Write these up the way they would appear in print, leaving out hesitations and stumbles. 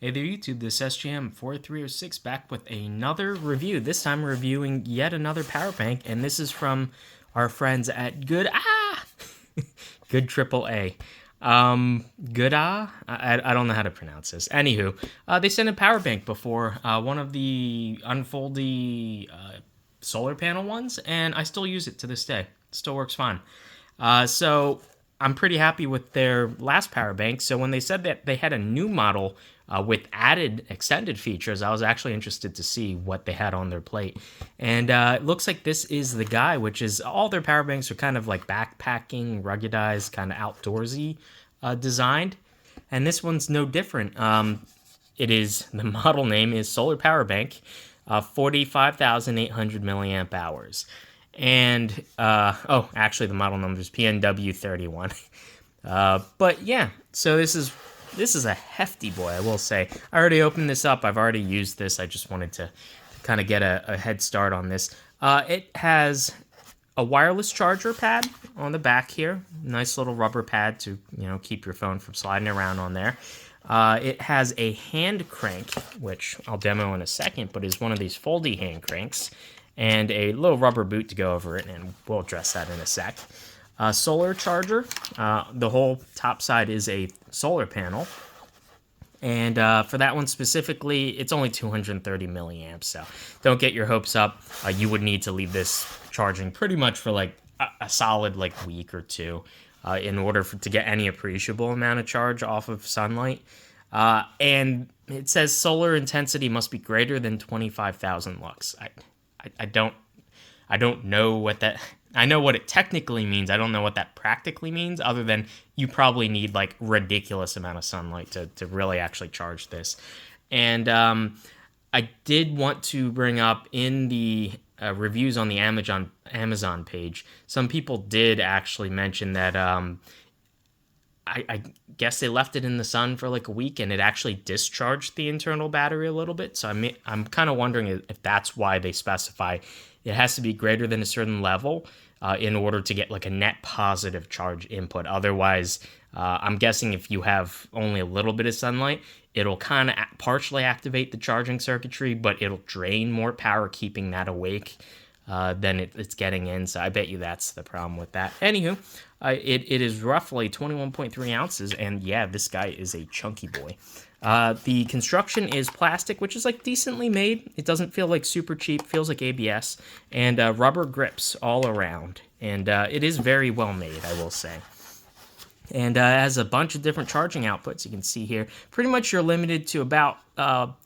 Hey there YouTube, this SGM4306 back with another review. This time reviewing yet another power bank, and this is from our friends at Good AAA. GoodAAA? I don't know how to pronounce this. Anywho, they sent a power bank before, one of the unfoldy solar panel ones, and I still use it to this day. Still works fine. So I'm pretty happy with their last power bank. So when they said that they had a new model with added extended features, I was actually interested to see what they had on their plate. And it looks like this is the guy, which is all their power banks are kind of like backpacking, ruggedized, kind of outdoorsy designed. And this one's no different. The model name is Solar Power Bank, 45,800 milliamp hours. And, actually the model number is PNW31. But yeah, so this is a hefty boy, I will say. I already opened this up. I've already used this. I just wanted to kind of get a head start on this. It has a wireless charger pad on the back here. Nice little rubber pad to, keep your phone from sliding around on there. It has a hand crank, which I'll demo in a second, but is one of these foldy hand cranks, and a little rubber boot to go over it, and we'll address that in a sec. Solar charger. The whole top side is a solar panel. And for that one specifically, it's only 230 milliamps, so don't get your hopes up. You would need to leave this charging pretty much for like a solid week or two in order to get any appreciable amount of charge off of sunlight. And it says solar intensity must be greater than 25,000 lux. I don't know what that... I know what it technically means. I don't know what that practically means, other than you probably need ridiculous amount of sunlight to really actually charge this. And I did want to bring up in the reviews on the Amazon page, some people did actually mention that I guess they left it in the sun for a week and it actually discharged the internal battery a little bit. So I'm kind of wondering if that's why they specify it has to be greater than a certain level in order to get a net positive charge input. Otherwise, I'm guessing if you have only a little bit of sunlight, it'll kind of partially activate the charging circuitry, but it'll drain more power keeping that awake than it's getting in. So I bet you that's the problem with that. Anywho, it is roughly 21.3 ounces, and yeah, this guy is a chunky boy. The construction is plastic, which is decently made. It doesn't feel super cheap, feels like ABS, and rubber grips all around. And it is very well made, I will say. And has a bunch of different charging outputs. You can see here, pretty much you're limited to about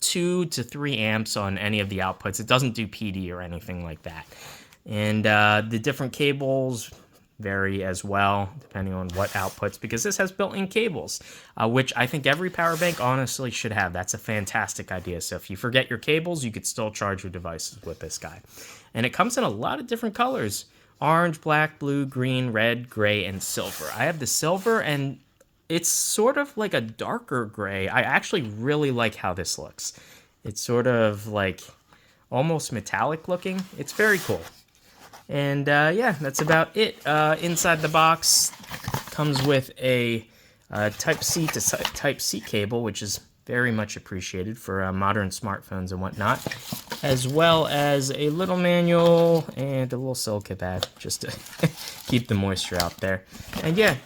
2 to 3 amps on any of the outputs. It doesn't do PD or anything like that. And the different cables vary as well, depending on what outputs, because this has built-in cables, which I think every power bank honestly should have. That's a fantastic idea. So if you forget your cables, you could still charge your devices with this guy. And it comes in a lot of different colors: orange, black, blue, green, red, gray, and silver. I have the silver, and it's sort of like a darker gray. I actually really like how this looks. It's sort of almost metallic looking. It's very cool. And yeah, that's about it. Inside the box comes with a Type-C to Type-C cable, which is very much appreciated for modern smartphones and whatnot, as well as a little manual and a little silica pad just to keep the moisture out there. And yeah,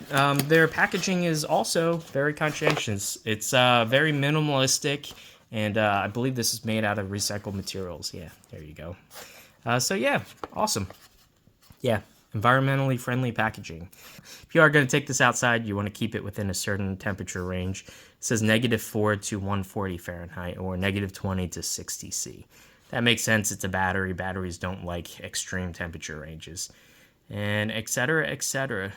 their packaging is also very conscientious. It's very minimalistic, and I believe this is made out of recycled materials. Yeah, there you go. So yeah, awesome. Yeah, environmentally friendly packaging. If you are going to take this outside, you want to keep it within a certain temperature range. It says -4 to 140 Fahrenheit or -20 to 60 C. That makes sense. It's a battery. Batteries don't like extreme temperature ranges, and et cetera, et cetera.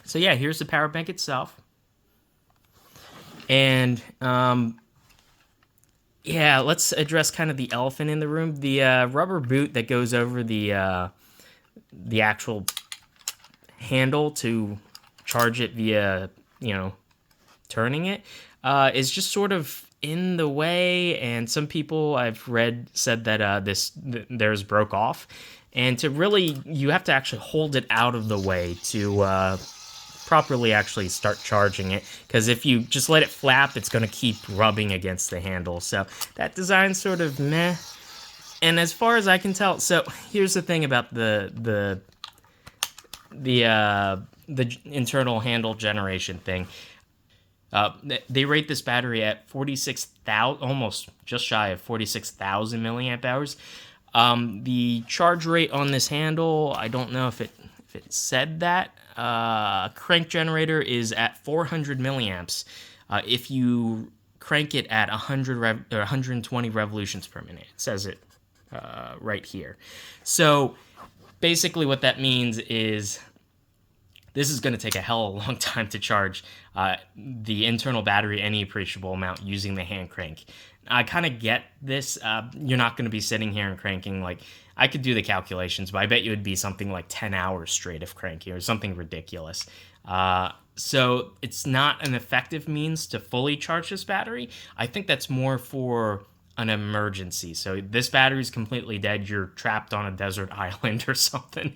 So yeah, here's the power bank itself. And yeah, let's address kind of the elephant in the room. The rubber boot that goes over the actual handle to charge it via, turning it, is just sort of in the way. And some people I've read said that theirs broke off. And you have to actually hold it out of the way to properly actually start charging it, because if you just let it flap, it's going to keep rubbing against the handle. So that design's sort of meh. And as far as I can tell, so here's the thing about the internal handle generation thing. They rate this battery at 46,000, almost just shy of 46,000 milliamp hours. The charge rate on this handle, I don't know if it said that. Crank generator is at 400 milliamps. If you crank it at 120 revolutions per minute, it says it right here. So basically, what that means is this is going to take a hell of a long time to charge the internal battery any appreciable amount using the hand crank. I kind of get this. You're not going to be sitting here and cranking. Like, I could do the calculations, but I bet you it'd be something like 10 hours straight of cranking or something ridiculous. So it's not an effective means to fully charge this battery. I think that's more for an emergency. So this battery's completely dead. You're trapped on a desert island or something,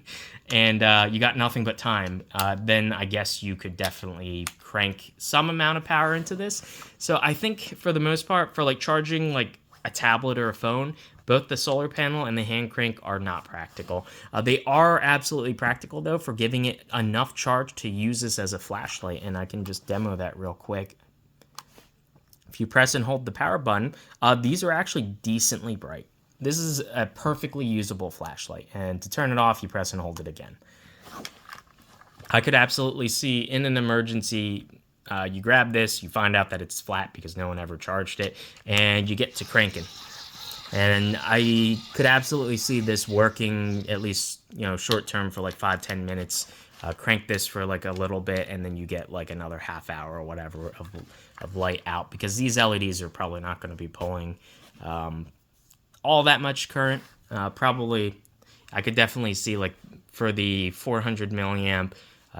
and you got nothing but time. Then I guess you could definitely crank some amount of power into this. So I think for the most part, for like charging like a tablet or a phone, both the solar panel and the hand crank are not practical. They are absolutely practical though for giving it enough charge to use this as a flashlight, and I can just demo that real quick. If you press and hold the power button, these are actually decently bright. This is a perfectly usable flashlight, and to turn it off, you press and hold it again. I could absolutely see in an emergency, you grab this, you find out that it's flat because no one ever charged it, and you get to cranking. And I could absolutely see this working at least, short term for like 5-10 minutes. Crank this for like a little bit, and then you get like another half hour or whatever of light out, because these LEDs are probably not going to be pulling all that much current. Probably, I could definitely see like for the 400 milliamp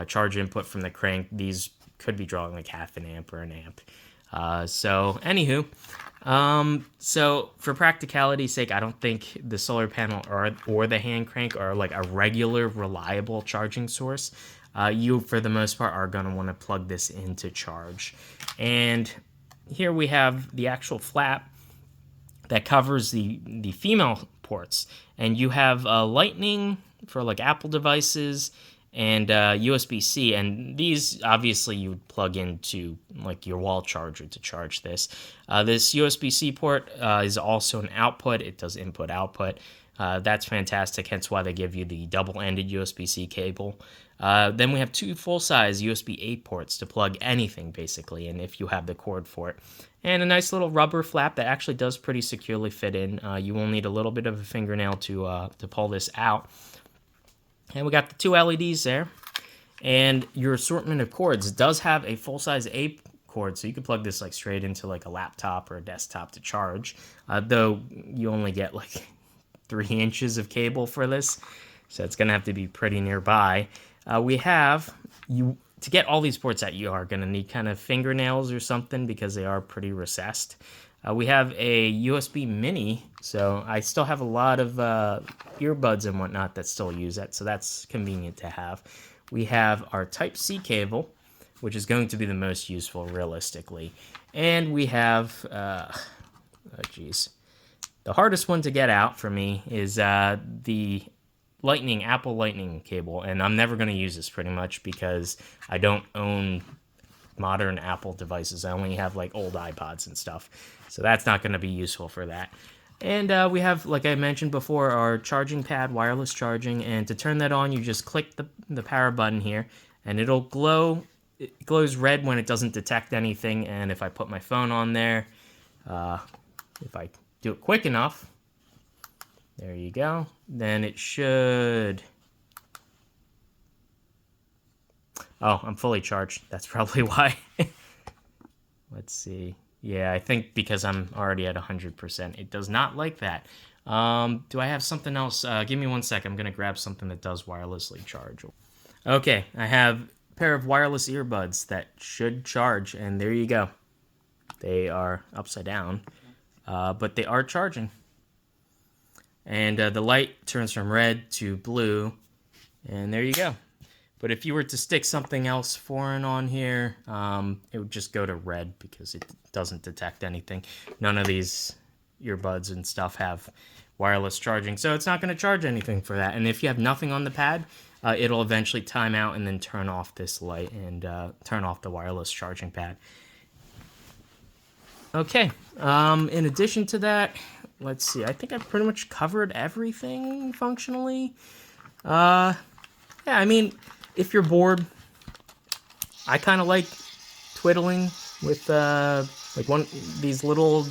charge input from the crank, these could be drawing like half an amp or an amp. So anywho, so for practicality's sake, I don't think the solar panel or the hand crank are like a regular reliable charging source. You, for the most part, are going to want to plug this in to charge. And here we have the actual flap that covers the female ports. And you have Lightning for like Apple devices and USB-C. And these, obviously, you would plug into like your wall charger to charge this. This USB-C port is also an output. It does input-output. That's fantastic, hence why they give you the double-ended USB-C cable. Then we have two full-size USB-A ports to plug anything, basically, and if you have the cord for it. And a nice little rubber flap that actually does pretty securely fit in. You will need a little bit of a fingernail to pull this out. And we got the two LEDs there. And your assortment of cords does have a full-size A cord, so you can plug this like straight into like a laptop or a desktop to charge. Though you only get like 3 inches of cable for this, so it's going to have to be pretty nearby. We have, to get all these ports out, you are going to need kind of fingernails or something because they are pretty recessed. We have a USB mini, so I still have a lot of earbuds and whatnot that still use that, so that's convenient to have. We have our Type-C cable, which is going to be the most useful realistically. And we have, the hardest one to get out for me is the Apple Lightning cable, and I'm never going to use this pretty much because I don't own modern Apple devices. I only have like old iPods and stuff, so that's not going to be useful for that. And we have, like I mentioned before, our charging pad, wireless charging, and to turn that on, you just click the power button here, and it'll glow. It glows red when it doesn't detect anything, and if I put my phone on there, if I do it quick enough, there you go, then it should... Oh, I'm fully charged. That's probably why. Let's see. Yeah, I think because I'm already at 100%. It does not like that. Do I have something else? Give me 1 second. I'm going to grab something that does wirelessly charge. Okay, I have a pair of wireless earbuds that should charge, and there you go. They are upside down, but they are charging. And the light turns from red to blue, and there you go. But if you were to stick something else foreign on here, it would just go to red because it doesn't detect anything. None of these earbuds and stuff have wireless charging, so it's not going to charge anything for that. And if you have nothing on the pad, it'll eventually time out and then turn off this light and turn off the wireless charging pad. Okay, in addition to that, let's see, I think I've pretty much covered everything functionally. Yeah, I mean, if you're bored, I kind of like twiddling with like these little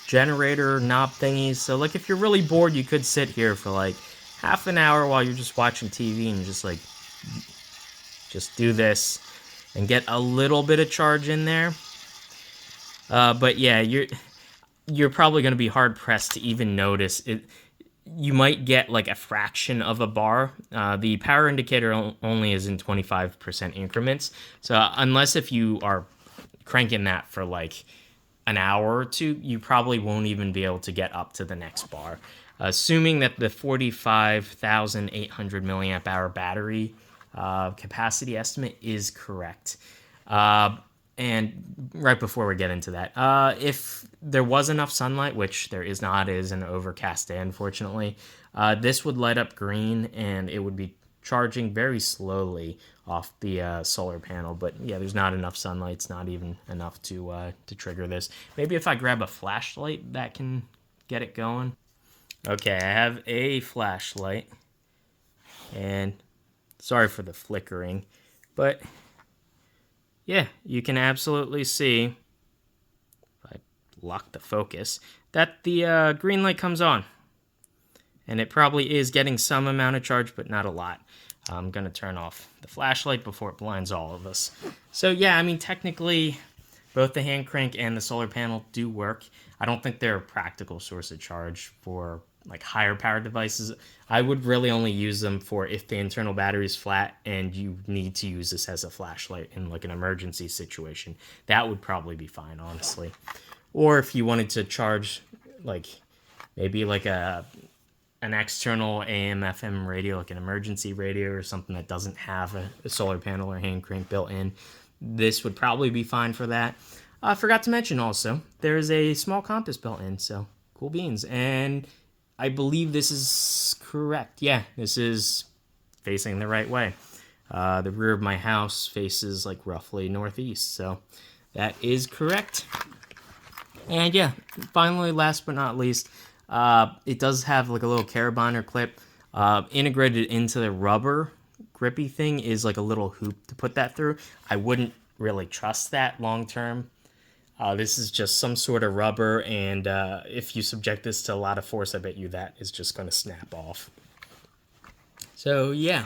generator knob thingies. So like if you're really bored, you could sit here for like half an hour while you're just watching TV and just do this and get a little bit of charge in there. But yeah, you're probably going to be hard pressed to even notice it. You might get like a fraction of a bar. The power indicator only is in 25% increments. So unless if you are cranking that for like an hour or two, you probably won't even be able to get up to the next bar. Assuming that the 45,800 milliamp hour battery capacity estimate is correct. And right before we get into that, if there was enough sunlight, which there is not, it is an overcast day, unfortunately, this would light up green and it would be charging very slowly off the solar panel. But yeah, there's not enough sunlight. It's not even enough to trigger this. Maybe if I grab a flashlight, that can get it going. Okay, I have a flashlight. And sorry for the flickering, but yeah, you can absolutely see, if I lock the focus, that the green light comes on. And it probably is getting some amount of charge, but not a lot. I'm going to turn off the flashlight before it blinds all of us. So yeah, I mean, technically, both the hand crank and the solar panel do work. I don't think they're a practical source of charge for like higher power devices. I would really only use them for if the internal battery is flat and you need to use this as a flashlight in like an emergency situation. That would probably be fine, honestly. Or if you wanted to charge like maybe like an external AM FM radio, like an emergency radio or something that doesn't have a solar panel or hand crank built in, this would probably be fine for that. I forgot to mention also, there's a small compass built in, so cool beans. And I believe this is correct. Yeah, this is facing the right way. The rear of my house faces like roughly northeast, so that is correct. And yeah, finally, last but not least, it does have like a little carabiner clip. Integrated into the rubber grippy thing is like a little hoop to put that through. I wouldn't really trust that long term. This is just some sort of rubber, and if you subject this to a lot of force, I bet you that is just going to snap off. So yeah.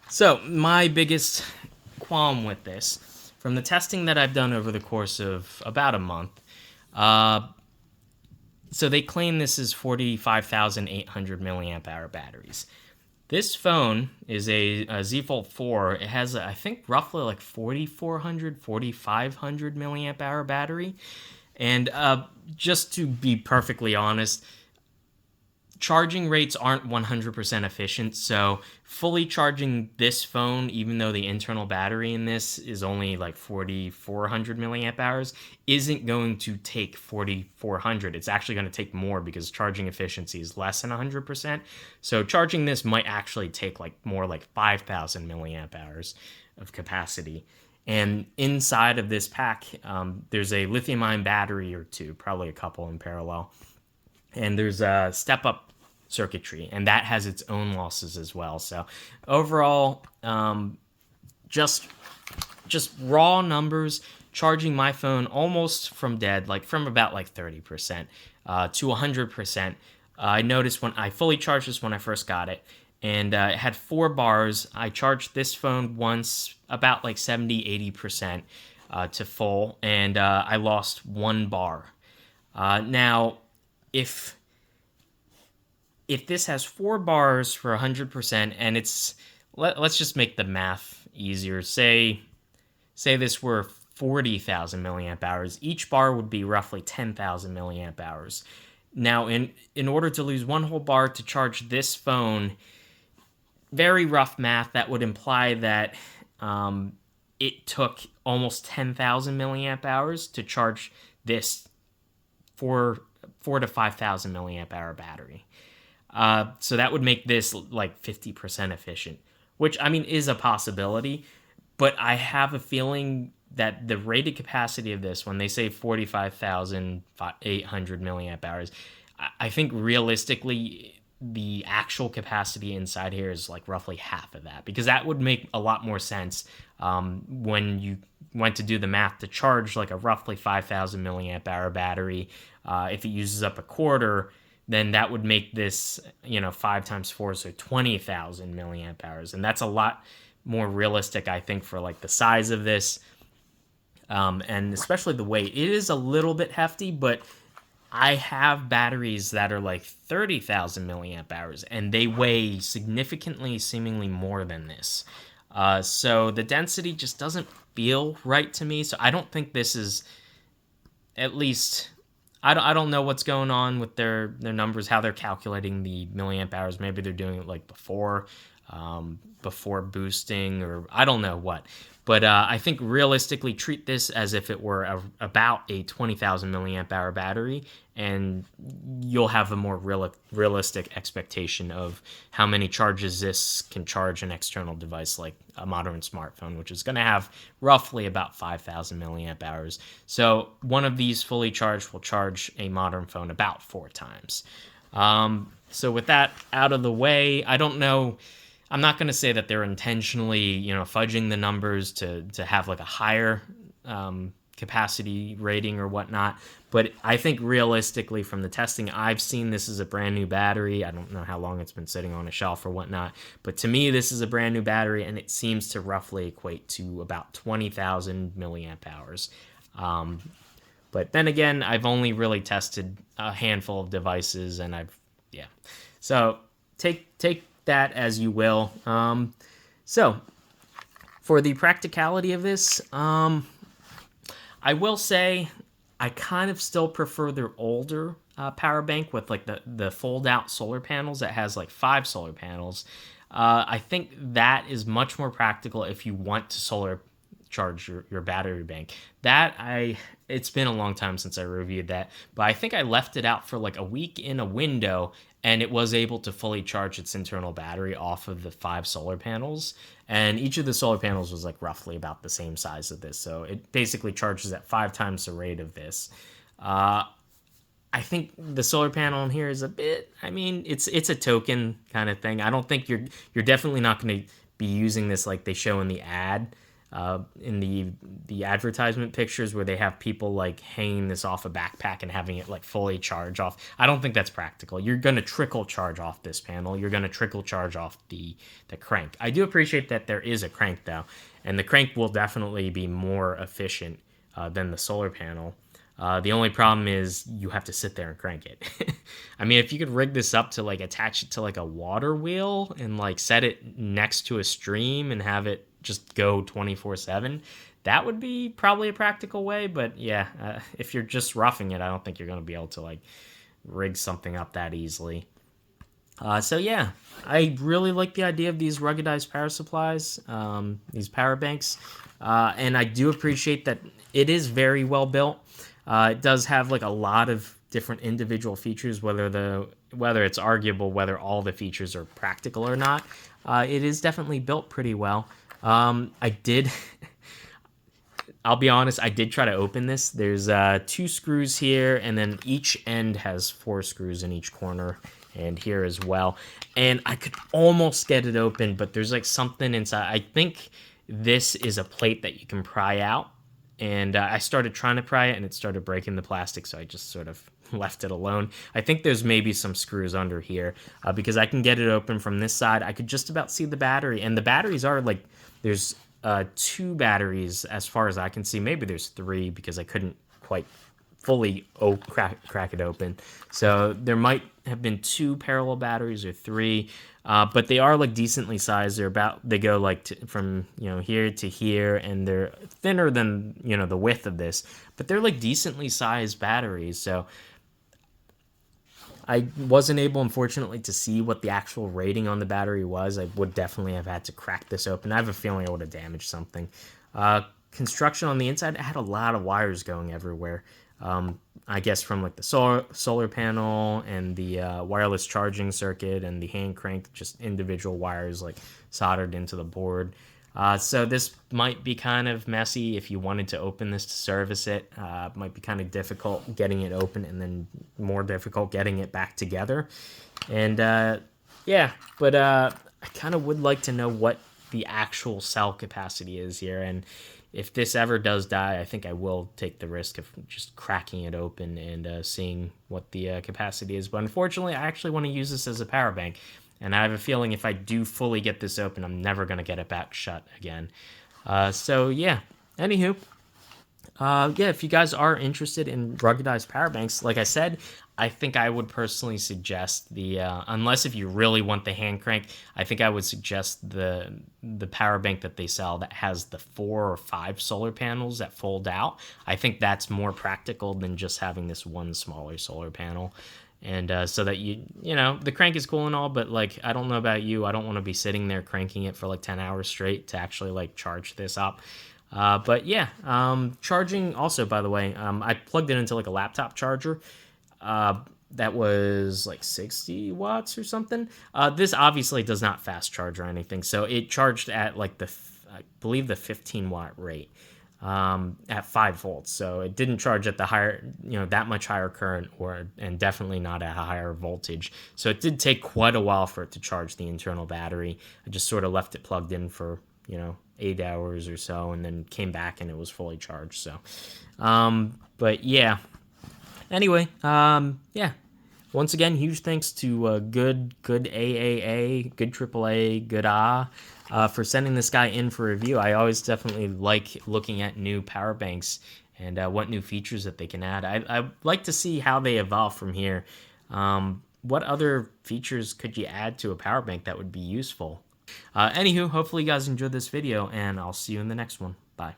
So my biggest qualm with this, from the testing that I've done over the course of about a month, so they claim this is 45,800 milliamp hour batteries. This phone is a Z Fold 4. It has, I think, roughly like 4,400, 4,500 milliamp hour battery. And just to be perfectly honest, charging rates aren't 100% efficient. So fully charging this phone, even though the internal battery in this is only like 4,400 milliamp hours, isn't going to take 4,400. It's actually going to take more because charging efficiency is less than 100%. So charging this might actually take like more like 5,000 milliamp hours of capacity. And inside of this pack, there's a lithium-ion battery or two, probably a couple in parallel. And there's a step-up circuitry, and that has its own losses as well. So overall, just raw numbers, charging my phone almost from dead, like from about like 30% to 100%. I noticed when I fully charged this when I first got it, and it had 4 bars. I charged this phone once about like 70-80% to full, and I lost 1 bar. Now, if this has 4 bars for 100%, and it's, let's just make the math easier. Say this were 40,000 milliamp hours. Each bar would be roughly 10,000 milliamp hours. Now, in order to lose 1 whole bar to charge this phone, very rough math, that would imply that it took almost 10,000 milliamp hours to charge this 4 to 5,000 milliamp hour battery. So that would make this like 50% efficient, which I mean is a possibility, but I have a feeling that the rated capacity of this, when they say 45,800 milliamp hours, I think realistically the actual capacity inside here is like roughly half of that, because that would make a lot more sense when you went to do the math to charge like a roughly 5,000 milliamp hour battery. If it uses up a quarter, then that would make this, 5 times 4, so 20,000 milliamp hours. And that's a lot more realistic, I think, for like the size of this, and especially the weight. It is a little bit hefty, but I have batteries that are like 30,000 milliamp hours, and they weigh significantly, seemingly more than this. So the density just doesn't feel right to me. So I don't think this is, at least, I don't know what's going on with their numbers, how they're calculating the milliamp hours. Maybe they're doing it like before boosting, or I don't know what. But I think realistically treat this as if it were about a 20,000 milliamp hour battery, and you'll have a more realistic expectation of how many charges this can charge an external device like a modern smartphone, which is going to have roughly about 5,000 milliamp hours. So one of these fully charged will charge a modern phone about 4 times. So with that out of the way, I don't know. I'm not going to say that they're intentionally, fudging the numbers to have like a higher capacity rating or whatnot. But I think realistically, from the testing I've seen, this is a brand new battery. I don't know how long it's been sitting on a shelf or whatnot. But to me, this is a brand new battery, and it seems to roughly equate to about 20,000 milliamp hours. But then again, I've only really tested a handful of devices, and So take that as you will. So for the practicality of this, I will say I kind of still prefer their older power bank with like the fold out solar panels that has like 5 solar panels. I think that is much more practical if you want to solar charge your battery bank. It's been a long time since I reviewed that, but I think I left it out for like a week in a window, and it was able to fully charge its internal battery off of the 5 solar panels. And each of the solar panels was like roughly about the same size of this. So it basically charges at 5 times the rate of this. I think the solar panel in here is a bit, it's a token kind of thing. I don't think you're definitely not going to be using this like they show in the ad. In the advertisement pictures where they have people like hanging this off a backpack and having it like fully charge off. I don't think that's practical. You're going to trickle charge off this panel. You're going to trickle charge off the crank. I do appreciate that there is a crank though, and the crank will definitely be more efficient than the solar panel. The only problem is you have to sit there and crank it. If you could rig this up to like attach it to like a water wheel and like set it next to a stream and have it just go 24/7, that would be probably a practical way. But yeah, if you're just roughing it, I don't think you're going to be able to like rig something up that easily. So yeah, I really like the idea of these ruggedized power supplies, these power banks, and I do appreciate that it is very well built. It does have like a lot of different individual features, whether it's arguable whether all the features are practical or not. It is definitely built pretty well. I'll be honest, I did try to open this. There's 2 screws here, and then each end has 4 screws in each corner, and here as well. And I could almost get it open, but there's like something inside. I think this is a plate that you can pry out. And I started trying to pry it, and it started breaking the plastic, so I just sort of left it alone. I think there's maybe some screws under here, because I can get it open from this side. I could just about see the battery, and the batteries are like, there's 2 batteries as far as I can see. Maybe there's 3 because I couldn't quite fully crack it open. So there might have been 2 parallel batteries or 3, but they are like decently sized. They go like from here to here, and they're thinner than the width of this, but they're like decently sized batteries. So I wasn't able, unfortunately, to see what the actual rating on the battery was. I would definitely have had to crack this open. I have a feeling I would have damaged something. Construction on the inside, it had a lot of wires going everywhere. I guess from like the solar panel and the wireless charging circuit and the hand crank, just individual wires like soldered into the board. So this might be kind of messy if you wanted to open this to service it. Might be kind of difficult getting it open and then more difficult getting it back together. And yeah, but I kind of would like to know what the actual cell capacity is here. And if this ever does die, I think I will take the risk of just cracking it open and seeing what the capacity is. But unfortunately, I actually want to use this as a power bank. And I have a feeling if I do fully get this open, I'm never going to get it back shut again. So yeah, anywho, yeah, if you guys are interested in ruggedized power banks, like I said, I think I would personally suggest the, unless if you really want the hand crank, I think I would suggest the power bank that they sell that has the 4 or 5 solar panels that fold out. I think that's more practical than just having this one smaller solar panel. And so that you know, the crank is cool and all, but like, I don't know about you, I don't want to be sitting there cranking it for like 10 hours straight to actually like charge this up. But yeah, charging also, by the way, I plugged it into like a laptop charger. That was like 60 watts or something. This obviously does not fast charge or anything, so it charged at like I believe the 15-watt rate at 5 volts. So it didn't charge at the higher, that much higher current, and definitely not at a higher voltage. So it did take quite a while for it to charge the internal battery. I just sort of left it plugged in for 8 hours or so, and then came back and it was fully charged. So, but yeah. Anyway, yeah. Once again, huge thanks to GoodAAA, Good AAA, GoodAAA, for sending this guy in for review. I always definitely like looking at new power banks and what new features that they can add. I'd like to see how they evolve from here. What other features could you add to a power bank that would be useful? Anywho, hopefully you guys enjoyed this video, and I'll see you in the next one. Bye.